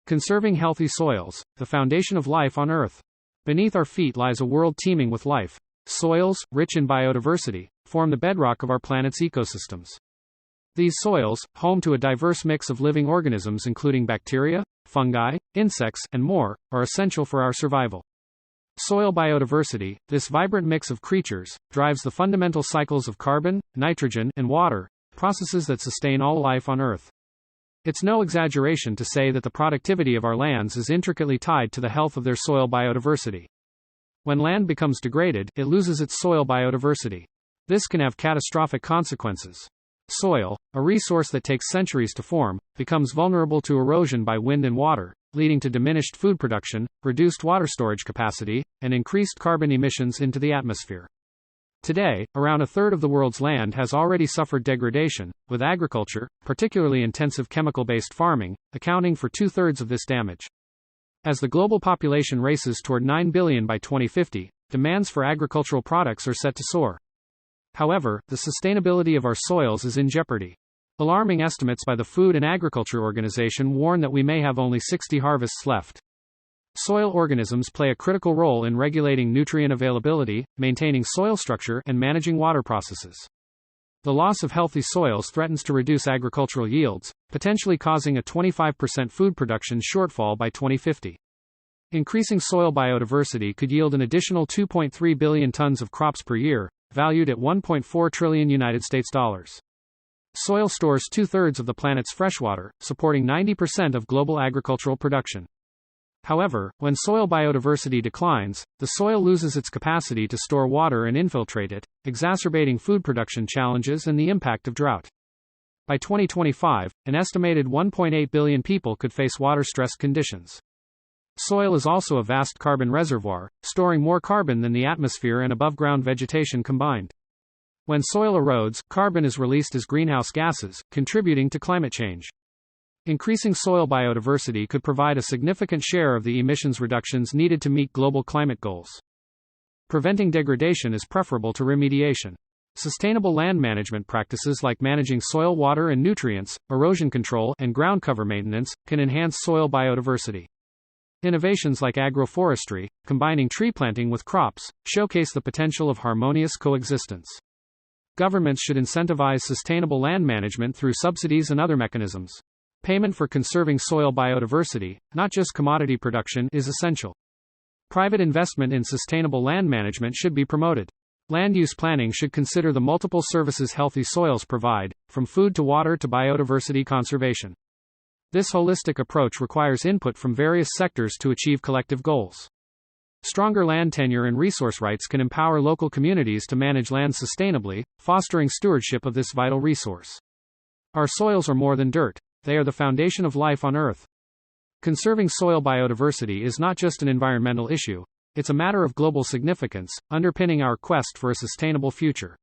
Conserving healthy soils, the foundation of life on Earth. Beneath our feet lies a world teeming with life. Soils, rich in biodiversity, form the bedrock of our planet's ecosystems. These soils, home to a diverse mix of living organisms including bacteria, fungi, insects, and more, are essential for our survival. Soil biodiversity, this vibrant mix of creatures, drives the fundamental cycles of carbon, nitrogen, and water, processes that sustain all life on Earth. It's no exaggeration to say that the productivity of our lands is intricately tied to the health of their soil biodiversity. When land becomes degraded, it loses its soil biodiversity. This can have catastrophic consequences. Soil, a resource that takes centuries to form, becomes vulnerable to erosion by wind and water, leading to diminished food production, reduced water storage capacity, and increased carbon emissions into the atmosphere. Today, around a third of the world's land has already suffered degradation, with agriculture, particularly intensive chemical-based farming, accounting for two-thirds of this damage. As the global population races toward 9 billion by 2050, demands for agricultural products are set to soar. However, the sustainability of our soils is in jeopardy. Alarming estimates by the Food and Agriculture Organization warn that we may have only 60 harvests left. Soil organisms play a critical role in regulating nutrient availability, maintaining soil structure, and managing water processes. The loss of healthy soils threatens to reduce agricultural yields, potentially causing a 25% food production shortfall by 2050. Increasing soil biodiversity could yield an additional 2.3 billion tons of crops per year, valued at $1.4 trillion United States dollars. Soil stores two-thirds of the planet's freshwater, supporting 90% of global agricultural production. However, when soil biodiversity declines, the soil loses its capacity to store water and infiltrate it, exacerbating food production challenges and the impact of drought. By 2025, an estimated 1.8 billion people could face water-stressed conditions. Soil is also a vast carbon reservoir, storing more carbon than the atmosphere and above-ground vegetation combined. When soil erodes, carbon is released as greenhouse gases, contributing to climate change. Increasing soil biodiversity could provide a significant share of the emissions reductions needed to meet global climate goals. Preventing degradation is preferable to remediation. Sustainable land management practices like managing soil water and nutrients, erosion control, and ground cover maintenance can enhance soil biodiversity. Innovations like agroforestry, combining tree planting with crops, showcase the potential of harmonious coexistence. Governments should incentivize sustainable land management through subsidies and other mechanisms. Payment for conserving soil biodiversity, not just commodity production, is essential. Private investment in sustainable land management should be promoted. Land use planning should consider the multiple services healthy soils provide, from food to water to biodiversity conservation. This holistic approach requires input from various sectors to achieve collective goals. Stronger land tenure and resource rights can empower local communities to manage land sustainably, fostering stewardship of this vital resource. Our soils are more than dirt. They are the foundation of life on Earth. Conserving soil biodiversity is not just an environmental issue, it's a matter of global significance, underpinning our quest for a sustainable future.